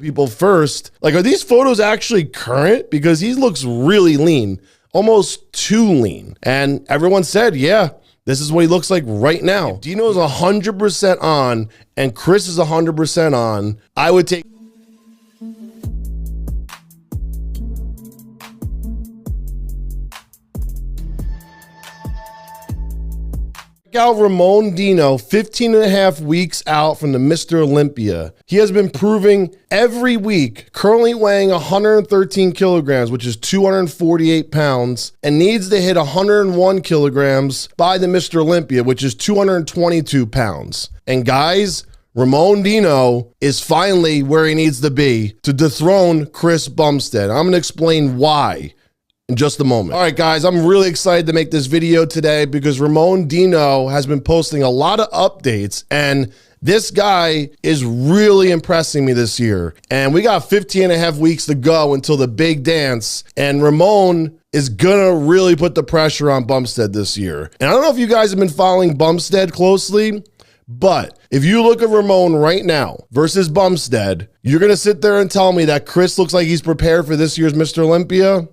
people first. Like, are these photos actually current? Because he looks really lean, almost too lean. And everyone said, yeah, this is what he looks like right now. If Dino is 100% on and Chris is 100% on, I would take out Ramon Dino 15 and a half weeks out from the Mr. Olympia. He has been proving every week, currently weighing 113 kilograms, which is 248 pounds, and needs to hit 101 kilograms by the Mr. Olympia, which is 222 pounds. And guys, Ramon Dino is finally where he needs to be to dethrone Chris Bumstead. I'm gonna explain why in just a moment. All right, guys, I'm really excited to make this video today because Ramon Dino has been posting a lot of updates, and this guy is really impressing me this year. And we got 15 and a half weeks to go until the big dance, and Ramon is gonna really put the pressure on Bumstead this year. And I don't know if you guys have been following Bumstead closely, but if you look at Ramon right now versus Bumstead, you're gonna sit there and tell me that Chris looks like he's prepared for this year's Mr. Olympia?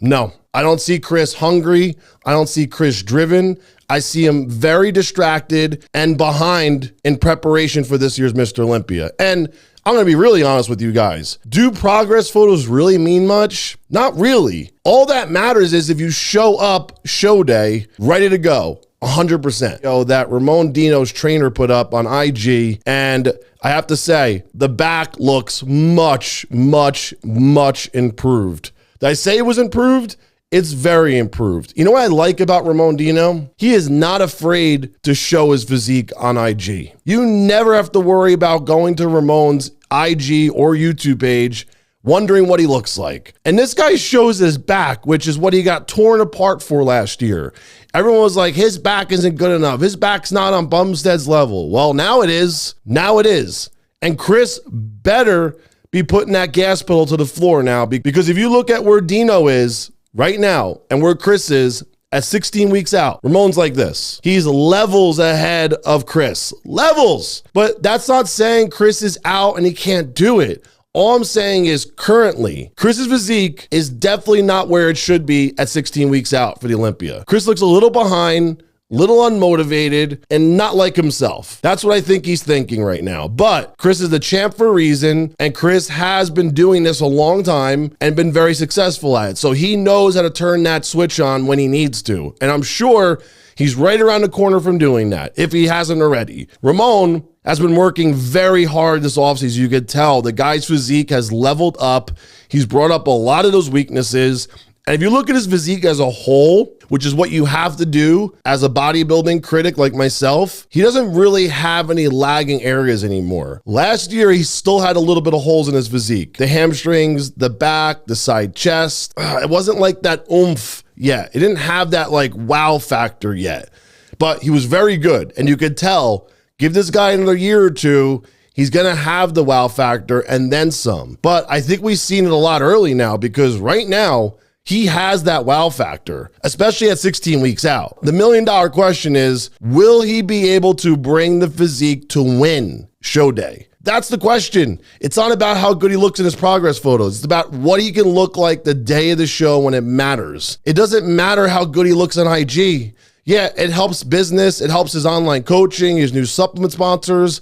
No, I don't see Chris hungry. I don't see Chris driven. I see him very distracted and behind in preparation for this year's Mr. Olympia. And I'm gonna be really honest with you guys. Do progress photos really mean much? Not really. All that matters is if you show up show day, ready to go, 100%. That Ramon Dino's trainer put up on IG, and I have to say, the back looks much, much, much improved. Did I say it was improved? It's very improved. You know what I like about Ramon Dino? He is not afraid to show his physique on IG. You never have to worry about going to Ramon's IG or YouTube page wondering what he looks like. And this guy shows his back, which is what he got torn apart for last year. Everyone was like, his back isn't good enough. His back's not on Bumstead's level. Well, now it is. Now it is. And Chris better be putting that gas pedal to the floor now, because if you look at where Dino is right now and where Chris is at 16 weeks out, Ramon's like this. He's levels ahead of Chris. Levels! But that's not saying Chris is out and he can't do it. All I'm saying is currently, Chris's physique is definitely not where it should be at 16 weeks out for the Olympia. Chris looks a little behind, little unmotivated, and not like himself. That's what I think he's thinking right now. But Chris is the champ for a reason, and Chris has been doing this a long time and been very successful at it. So he knows how to turn that switch on when he needs to. And I'm sure he's right around the corner from doing that, if he hasn't already. Ramon has been working very hard this offseason. You could tell the guy's physique has leveled up. He's brought up a lot of those weaknesses. And if you look at his physique as a whole, which is what you have to do as a bodybuilding critic like myself, he doesn't really have any lagging areas anymore. Last year, he still had a little bit of holes in his physique. The hamstrings, the back, the side chest. It wasn't like that oomph yet. It didn't have that like wow factor yet, but he was very good. And you could tell, give this guy another year or two, he's gonna have the wow factor and then some. But I think we've seen it a lot early now, because right now, he has that wow factor, especially at 16 weeks out. The $1 million question is, will he be able to bring the physique to win show day? That's the question. It's not about how good he looks in his progress photos. It's about what he can look like the day of the show when it matters. It doesn't matter how good he looks on IG. Yeah, it helps business. It helps his online coaching, his new supplement sponsors,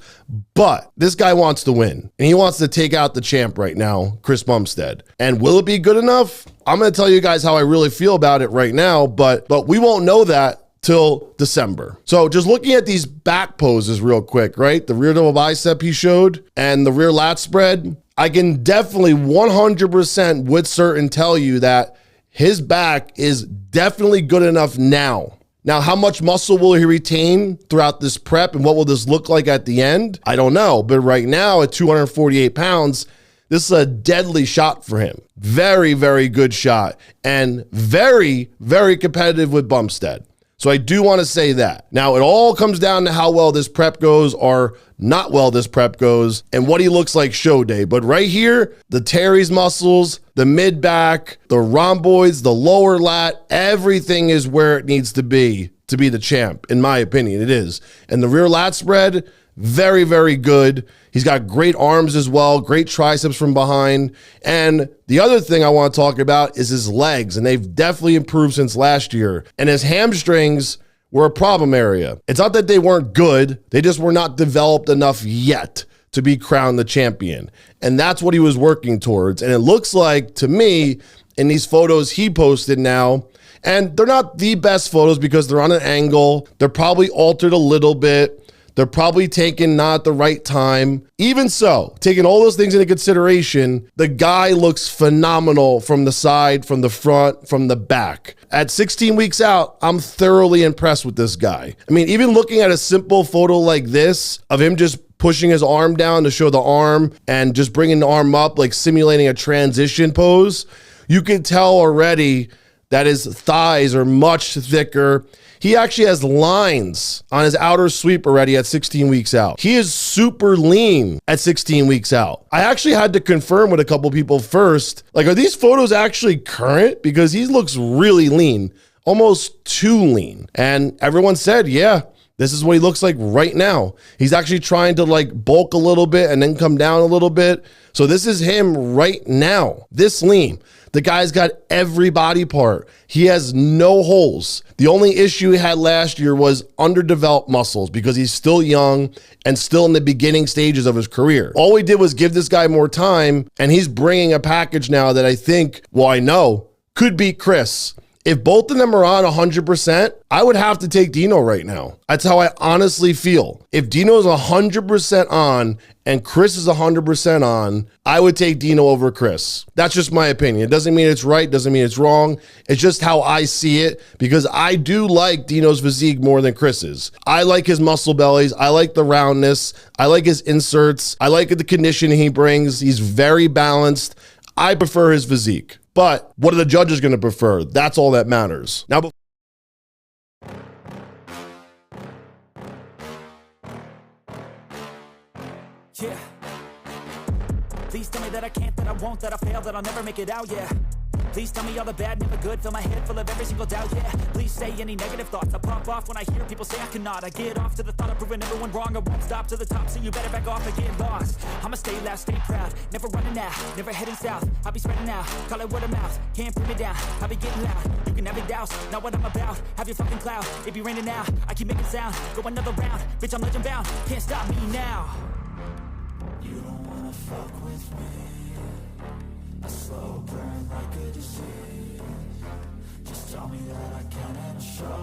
but this guy wants to win, and he wants to take out the champ right now, Chris Bumstead. And will it be good enough? I'm going to tell you guys how I really feel about it right now, but we won't know that till December. So just looking at these back poses real quick, right? The rear double bicep he showed and the rear lat spread, I can definitely 100% with certain tell you that his back is definitely good enough now. Now, how much muscle will he retain throughout this prep, and what will this look like at the end? I don't know, but right now at 248 pounds, this is a deadly shot for him. Very, very good shot, and very, very competitive with Bumstead. So I do want to say that. Now, it all comes down to how well this prep goes or not well this prep goes and what he looks like show day. But right here, the teres muscles, the mid back, the rhomboids, the lower lat, everything is where it needs to be the champ. In my opinion, it is. And the rear lat spread, Very, very good. He's got great arms as well, great triceps from behind. And the other thing I want to talk about is his legs, and they've definitely improved since last year. And his hamstrings were a problem area. It's not that they weren't good, they just were not developed enough yet to be crowned the champion. And that's what he was working towards. And it looks like, to me, in these photos he posted now, and they're not the best photos because they're on an angle, they're probably altered a little bit, they're probably taken not at the right time. Even so, taking all those things into consideration, the guy looks phenomenal from the side, from the front, from the back. At 16 weeks out, I'm thoroughly impressed with this guy. I mean, even looking at a simple photo like this of him just pushing his arm down to show the arm and just bringing the arm up, like simulating a transition pose, you can tell already that his thighs are much thicker. He actually has lines on his outer sweep already at 16 weeks out. He is super lean at 16 weeks out. I actually had to confirm with a couple people first, like, are these photos actually current? Because he looks really lean, almost too lean. And everyone said, yeah, this is what he looks like right now. He's actually trying to like bulk a little bit and then come down a little bit. So this is him right now, this lean. The guy's got every body part. He has no holes. The only issue he had last year was underdeveloped muscles because he's still young and still in the beginning stages of his career. All we did was give this guy more time, and he's bringing a package now that I think, well, I know, could beat Chris. If both of them are on 100%, I would have to take Dino right now. That's how I honestly feel. If Dino is 100% on and Chris is 100% on, I would take Dino over Chris. That's just my opinion. It doesn't mean it's right, doesn't mean it's wrong. It's just how I see it, because I do like Dino's physique more than Chris's. I like his muscle bellies. I like the roundness. I like his inserts. I like the conditioning he brings. He's very balanced. I prefer his physique. But what are the judges going to prefer? That's all that matters. Now, yeah. Please tell me that I can't, that I won't, that I fail, that I'll never make it out, yeah. Please tell me all the bad, never good, fill my head full of every single doubt, yeah. Please say any negative thoughts, I pop off when I hear people say I cannot. I get off to the thought of proving everyone wrong, I won't stop to the top, so you better back off and get lost. I'ma stay loud, stay proud, never running out, never heading south. I'll be spreading out, call it word of mouth, can't put me down, I'll be getting loud. You can have it douse, not what I'm about, have your fucking cloud. It be raining now, I keep making sound, go another round, bitch I'm legend bound, can't stop me now. You don't wanna fuck with me, a slow burn like a disease. Just tell me that I can and I'll show